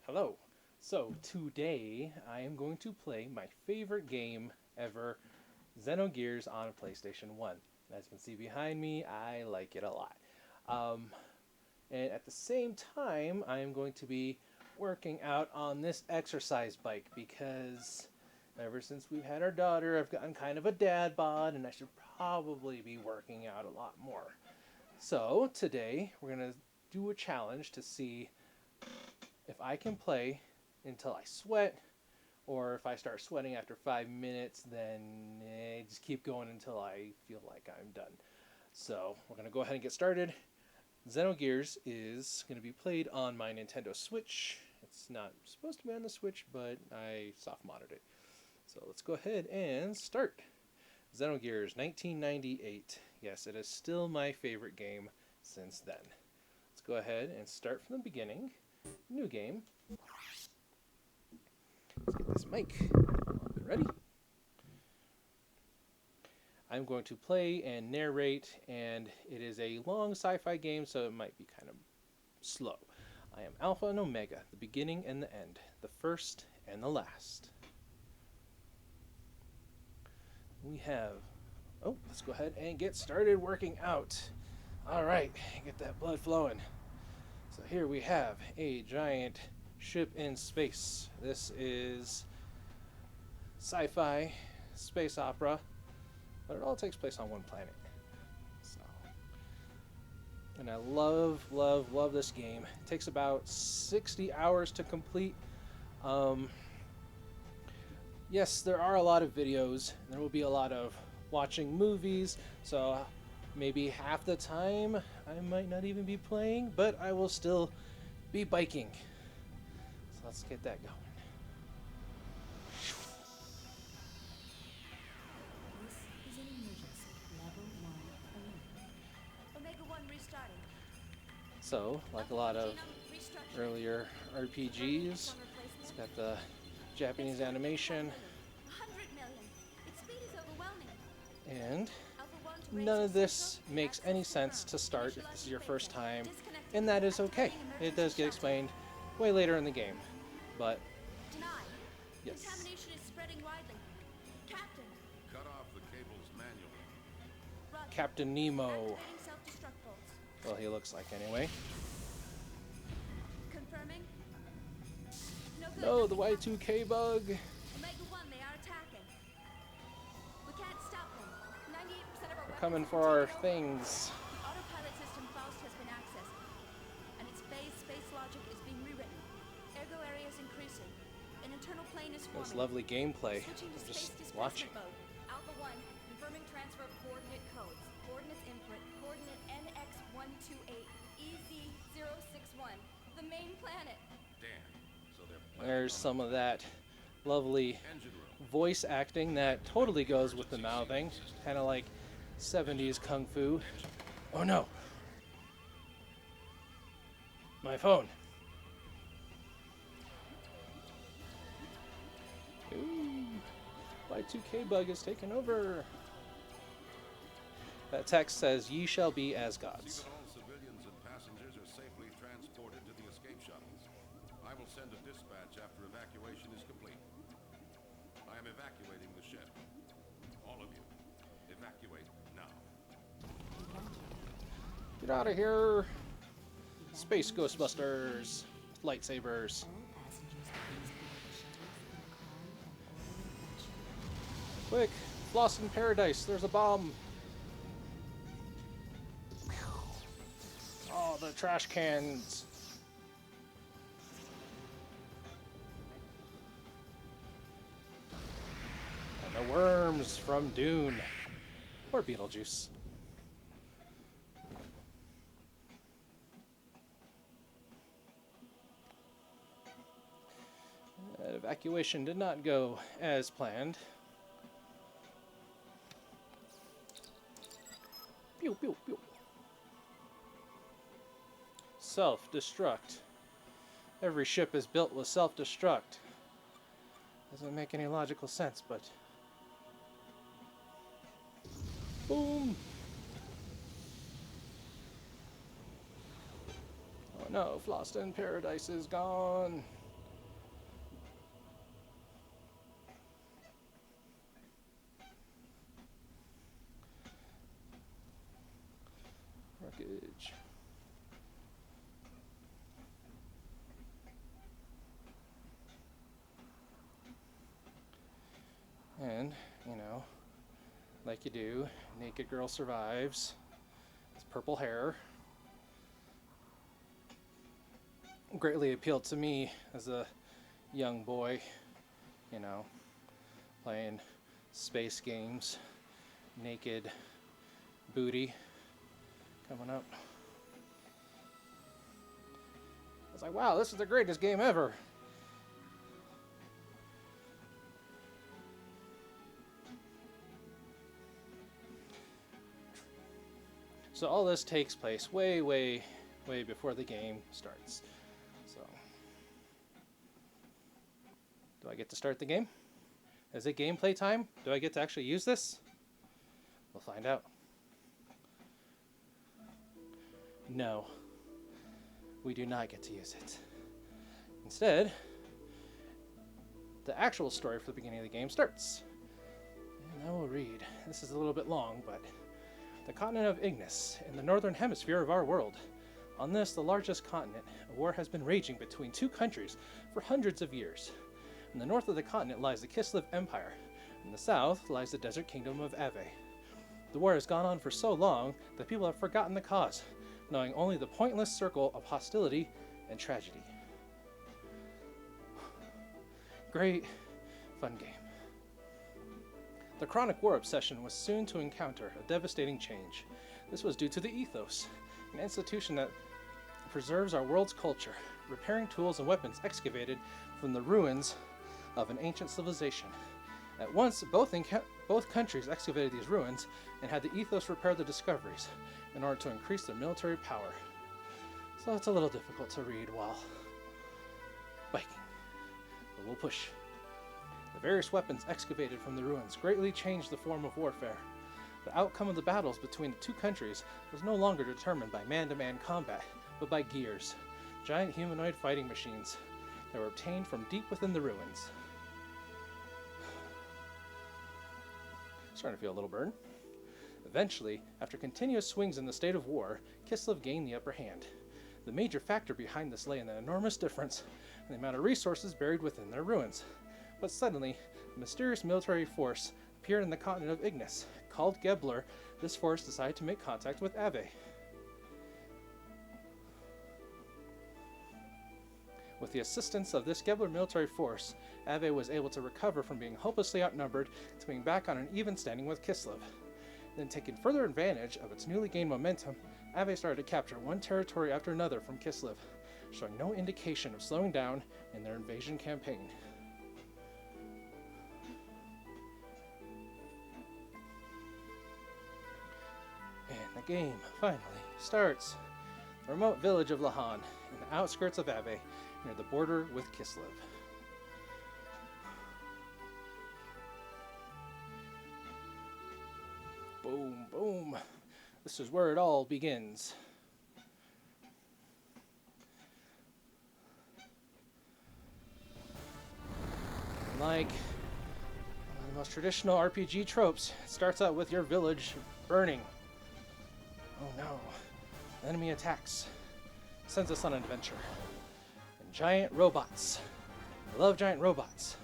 Hello. So today I am going to play my favorite game ever, Xenogears on PlayStation 1. As you can see behind me, I like it a lot. Um, and at the same time, I am going to be working out on this exercise bike because ever since we've had our daughter, I've gotten kind of a dad bod and I should probably be working out a lot more. So today we're going to do a challenge to see if I can play until I sweat, or if I start sweating after 5 minutes, then just keep going until I feel like I'm done. So we're going to go ahead and get started. Xenogears is going to be played on my Nintendo Switch. It's not supposed to be on the Switch, but I soft modded it. So let's go ahead and start. Xenogears 1998. Yes, it is still my favorite game since then. Let's go ahead and start from the beginning. New game. Let's get this mic. Ready? I'm going to play and narrate, and it is a long sci-fi game, so it might be kind of slow. I am Alpha and Omega, the beginning and the end, the first and the last. We have... Oh, let's go ahead and get started working out. All right, get that blood flowing. So here we have a giant ship in space. This is sci-fi space opera, but it all takes place on one planet. So, and I love this game. It takes about 60 hours to complete. Yes, there are a lot of videos. There will be a lot of watching movies, so maybe half the time I might not even be playing, but I will still be biking. So let's get that going. This is an emergency. Level 1 alert. Omega 1 restarting. So, like a lot of earlier RPGs, it's got the Japanese animation, 100 million. Its speed is overwhelming. and Alpha 1 to none raise of your this signal. makes Access any sense confirmed. to start if this is your Initializing first playtest. time, Disconnecting. and that is okay. Activating It does emergency get shelter. explained way later in the game, but Denied. yes. Contamination is spreading widely. Captain. Cut off the cables manually. Roger. Captain Nemo, Activating self-destruct bolts. well, he looks like anyway. Confirming. No good. No, the Nothing happened. Y2K bug. Omega 1, they are attacking. We can't stop them. 98% of our weapons Coming have for been our taken over. things. The autopilot system Faust has been accessed, and its phase space logic is being rewritten. Ergo area is increasing. An internal plane is forming. This lovely gameplay. Switching to I'm space just displacement watching. mode. Alpha 1, confirming transfer of coordinate codes. Coordinates input, coordinate NX128EZ061. The main planet. Damn. So they're There's some of that lovely engine room. voice acting that totally goes with the mouthing, kind of like 70s kung fu. Oh no! My phone. Ooh, Y2K bug is taking over. That text says, "Ye shall be as See gods." that all civilians and passengers are safely transported to the escape shuttles. I will send a dispatch after evacuation is complete. I am evacuating the ship. All of you, evacuate now. Get out of here! Space Ghostbusters! Lightsabers. All passengers please board the shuttles in a calm and orderly fashion. Quick! Lost in Paradise, there's a bomb! Oh, the trash cans! And the worms from Dune. Or Beetlejuice. Evacuation did not go as planned. Pew, pew, pew. Self-destruct. Every ship is built with self-destruct. Doesn't make any logical sense, but... Boom! Oh no, Lost in Paradise is gone. like you do. Naked girl survives. It's purple hair. Greatly appealed to me as a young boy, you know, playing space games. Naked booty coming up. I was like, wow, this is the greatest game ever. So all this takes place way, way, way before the game starts. So, do I get to start the game? Is it gameplay time? Do I get to actually use this? We'll find out. No, we do not get to use it. Instead, the actual story for the beginning of the game starts. And I will read. This is a little bit long, but the continent of Ignis, in the northern hemisphere of our world. On this, the largest continent, a war has been raging between two countries for hundreds of years. In the north of the continent lies the Kislev Empire. In the south lies the desert kingdom of Ave. The war has gone on for so long that people have forgotten the cause, knowing only the pointless circle of hostility and tragedy. Great, fun game. The chronic war obsession was soon to encounter a devastating change. This was due to the Ethos, an institution that preserves our world's culture, repairing tools and weapons excavated from the ruins of an ancient civilization. At once, both countries excavated these ruins and had the Ethos repair the discoveries in order to increase their military power. So it's a little difficult to read while biking, but we'll push. The various weapons excavated from the ruins greatly changed the form of warfare. The outcome of the battles between the two countries was no longer determined by man-to-man combat, but by gears, giant humanoid fighting machines that were obtained from deep within the ruins. Starting to feel a little burn. Eventually, after continuous swings in the state of war, Kislev gained the upper hand. The major factor behind this lay in the enormous difference in the amount of resources buried within their ruins. But suddenly, a mysterious military force appeared in the continent of Ignis. Called Gebler, this force decided to make contact with Ave. With the assistance of this Gebler military force, Ave was able to recover from being hopelessly outnumbered to being back on an even standing with Kislev. Then, taking further advantage of its newly gained momentum, Ave started to capture one territory after another from Kislev, showing no indication of slowing down in their invasion campaign. And the game finally starts. The remote village of Lahan, in the outskirts of Ave, near the border with Kislev. Boom, boom. This is where it all begins. Like one of the most traditional RPG tropes, it starts out with your village burning. Oh no. The enemy attacks. Sends us on an adventure. And giant robots. I love giant robots.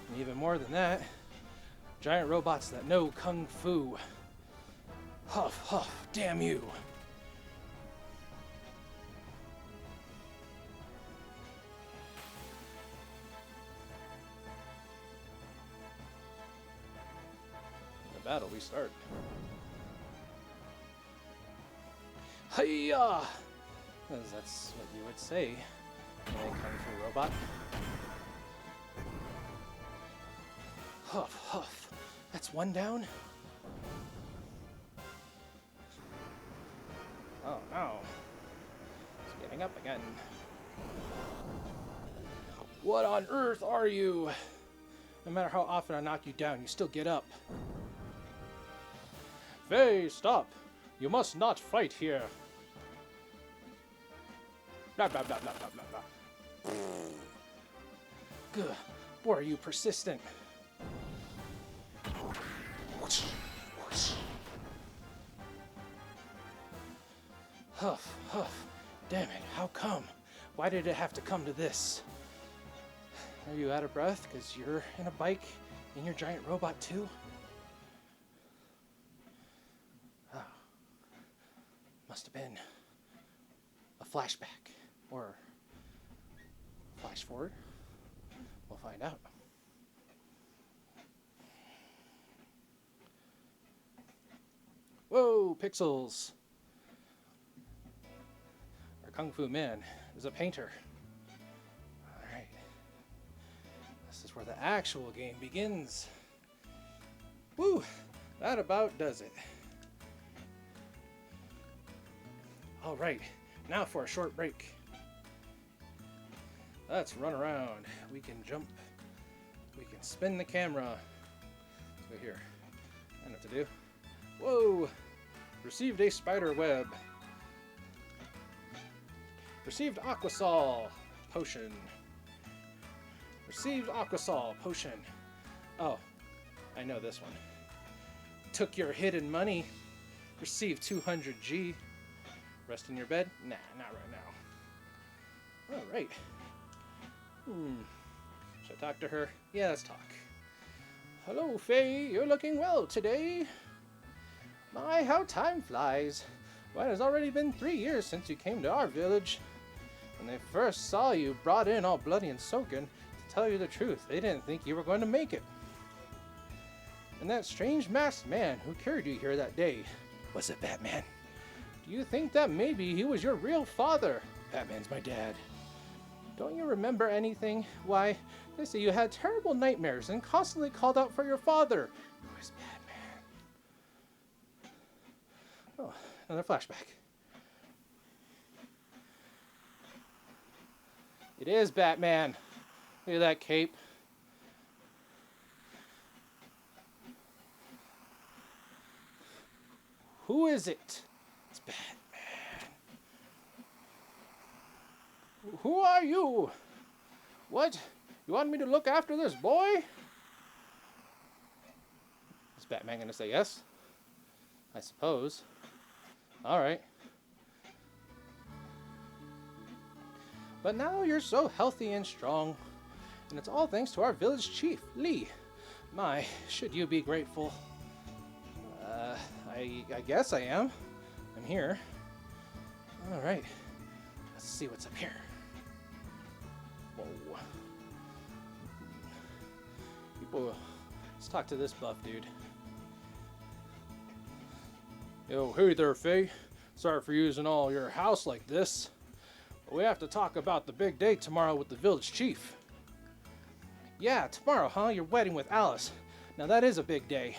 And even more than that, giant robots that know Kung Fu. Huff, huff, damn you. In the battle we start. Hiya! That's what you would say in a Kung Fu robot. Huff, huff. That's one down? Oh no. It's getting up again. What on earth are you? No matter how often I knock you down, you still get up. Faye, stop! You must not fight here. Blah, blah, blah, blah, blah, blah, blah. Good. Boy, are you persistent. Huff, huff. Damn it, how come? Why did it have to come to this? Are you out of breath because you're in a bike in your giant robot too? must have been a flashback or flash forward. We'll find out. Whoa, pixels! Our Kung Fu man is a painter. Alright. This is where the actual game begins. Woo! That about does it. Alright, now for a short break. Let's run around. We can jump. We can spin the camera. Let's go here. I know what to do. Whoa! Received a spider web. Received Aquasol potion. Received Aquasol potion. Oh, I know this one. Took your hidden money. Received 200G. Rest in your bed? Nah, not right now. Alright. Should I talk to her? Yeah, let's talk. Hello, Faye. You're looking well today. My, how time flies. Well, it has already been 3 years since you came to our village. When they first saw you brought in all bloody and soaking, to tell you the truth, they didn't think you were going to make it. And that strange masked man who carried you here that day, was it Batman? Do you think that maybe he was your real father? Batman's my dad. Don't you remember anything? Why, they say you had terrible nightmares and constantly called out for your father. Who is Batman? Oh, another flashback. It is Batman. Look at that cape. Who is it? It's Batman. Who are you? What? You want me to look after this boy? Is Batman going to say yes? I suppose. Alright. But now you're so healthy and strong. And it's all thanks to our village chief, Lee. My, should you be grateful. I guess I am. I'm here. Alright. Let's see what's up here. Whoa. People, let's talk to this buff dude. Yo, hey there, Faye. Sorry for using all your house like this. But we have to talk about the big day tomorrow with the village chief. Yeah, tomorrow, huh? Your wedding with Alice. Now that is a big day.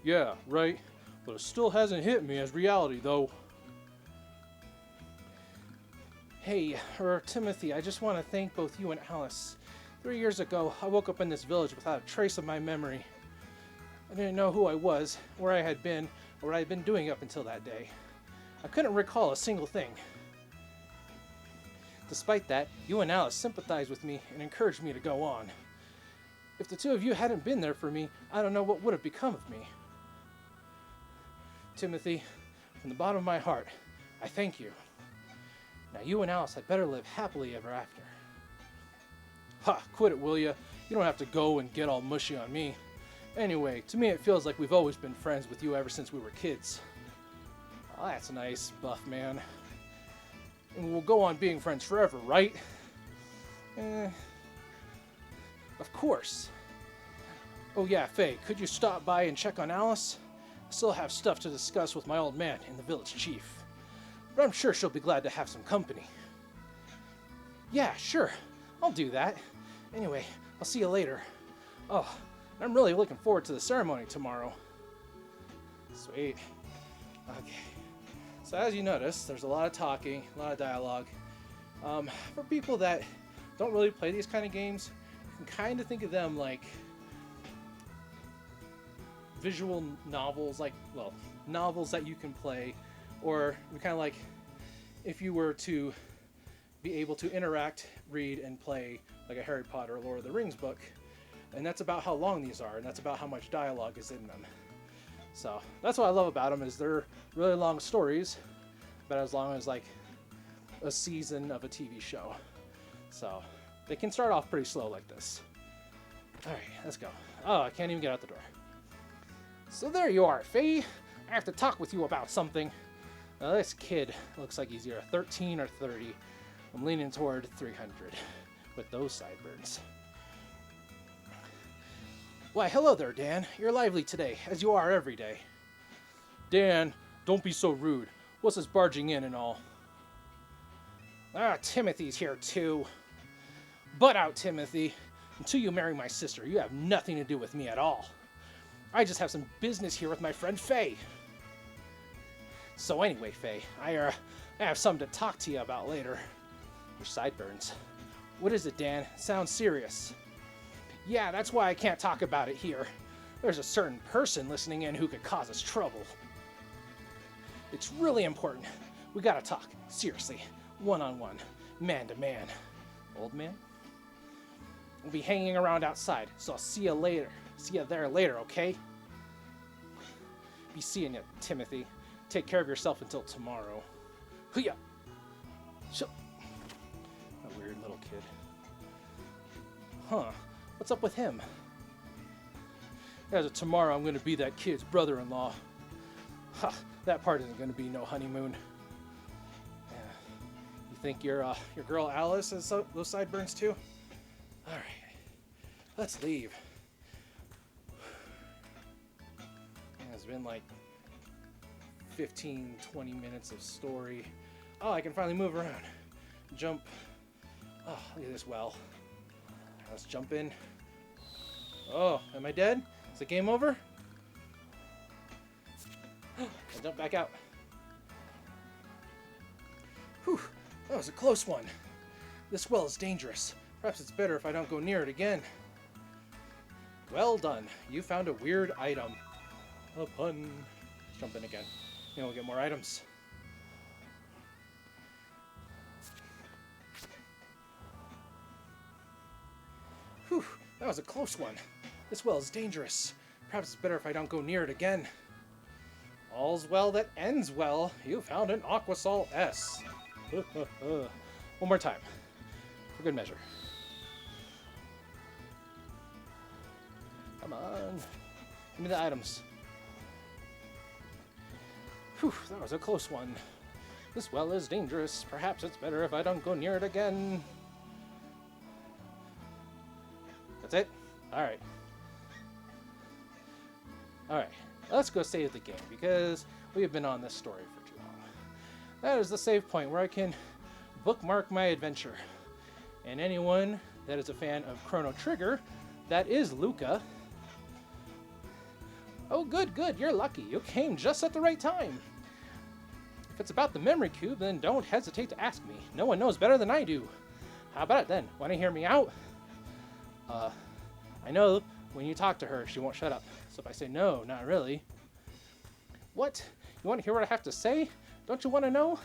Yeah, right. But it still hasn't hit me as reality, though. Hey, Timothy, I just want to thank both you and Alice. 3 years ago, I woke up in this village without a trace of my memory. I didn't know who I was, where I had been, or what I had been doing up until that day. I couldn't recall a single thing. Despite that, you and Alice sympathized with me and encouraged me to go on. If the two of you hadn't been there for me, I don't know what would have become of me. Timothy, from the bottom of my heart, I thank you. Now you and Alice had better live happily ever after. Ha, quit it, will ya? You don't have to go and get all mushy on me. Anyway, to me it feels like we've always been friends with you ever since we were kids. Oh, that's nice, buff man. And we'll go on being friends forever, right? Of course. Oh yeah, Faye, could you stop by and check on Alice? I still have stuff to discuss with my old man and the village chief. But I'm sure she'll be glad to have some company. Yeah, sure. I'll do that. Anyway, I'll see you later. Oh, I'm really looking forward to the ceremony tomorrow. Sweet. Okay. So as you notice, there's a lot of talking, a lot of dialogue. For people that don't really play these kind of games, you can kind of think of them like visual novels, novels that you can play, or kind of like if you were to be able to interact, read, and play like a Harry Potter or Lord of the Rings book. And that's about how long these are, and that's about how much dialogue is in them. So that's what I love about them, is they're really long stories, but as long as like a season of a TV show. So they can start off pretty slow like this. All right, let's go. Oh, I can't even get out the door. So there you are, Faye. I have to talk with you about something. Now, this kid looks like he's either 13 or 30. I'm leaning toward 300 with those sideburns. Why, hello there, Dan. You're lively today, as you are every day. Dan, don't be so rude. What's this barging in and all? Ah, Timothy's here too. Butt out, Timothy. Until you marry my sister, you have nothing to do with me at all. I just have some business here with my friend Faye. So anyway, Faye, I have something to talk to you about later. Your sideburns. What is it, Dan? Sounds serious. Yeah, that's why I can't talk about it here. There's a certain person listening in who could cause us trouble. It's really important. We gotta talk. Seriously. One-on-one. Man-to-man. Old man? We'll be hanging around outside, so I'll see you later. See you there later, okay? Be seeing you, Timothy. Take care of yourself until tomorrow. Hoo-ya! A weird little kid. Huh. What's up with him? As of tomorrow, I'm going to be that kid's brother-in-law. Ha! That part isn't going to be no honeymoon. Yeah. You think your girl Alice has those sideburns too? All right. Let's leave. It's been like 15, 20 minutes of story. Oh, I can finally move around. Jump. Oh, look at this well. Let's jump in. Oh, am I dead? Is the game over? I jump back out. Whew, that was a close one. This well is dangerous. Perhaps it's better if I don't go near it again. Well done. You found a weird item. A pun. Let's jump in again. Maybe we'll get more items. Whew, that was a close one. This well is dangerous. Perhaps it's better if I don't go near it again. All's well that ends well. You found an Aquasol S. One more time. For good measure. Come on. Give me the items. Whew, that was a close one. This well is dangerous. Perhaps it's better if I don't go near it again. That's it? Alright. Alright. Let's go save the game because we have been on this story for too long. That is the save point where I can bookmark my adventure. And anyone that is a fan of Chrono Trigger, that is Luca. Oh, good, good. You're lucky. You came just at the right time. If it's about the memory cube, then don't hesitate to ask me. No one knows better than I do. How about it then? Want to hear me out? I know when you talk to her, she won't shut up. So if I say no, not really. What? You want to hear what I have to say? Don't you want to know?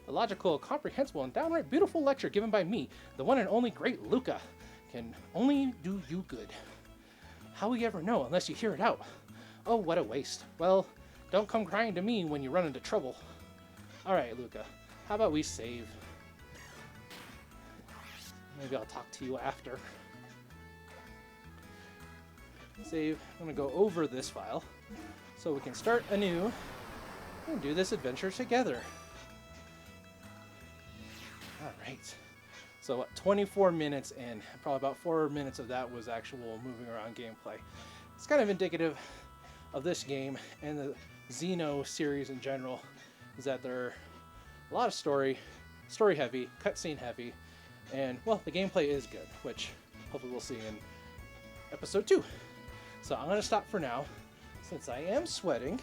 A logical, comprehensible, and downright beautiful lecture given by me, the one and only great Luca, can only do you good. How will you ever know unless you hear it out? Oh, what a waste. Well, don't come crying to me when you run into trouble. Alright, Luca, how about we save? Maybe I'll talk to you after. Save. I'm going to go over this file so we can start anew and do this adventure together. Alright. So, 24 minutes in. Probably about 4 minutes of that was actual moving around gameplay. It's kind of indicative of this game and the Xeno series in general, is that they're a lot of story heavy, cutscene heavy, and, well, the gameplay is good, which hopefully we'll see in episode 2. So I'm going to stop for now, since I am sweating,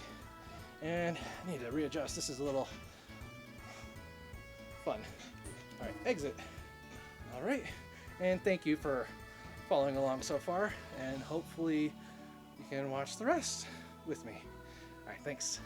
and I need to readjust. This is a little fun. Alright, exit. Alright, and thank you for following along so far, and hopefully you can watch the rest with me. Alright, thanks.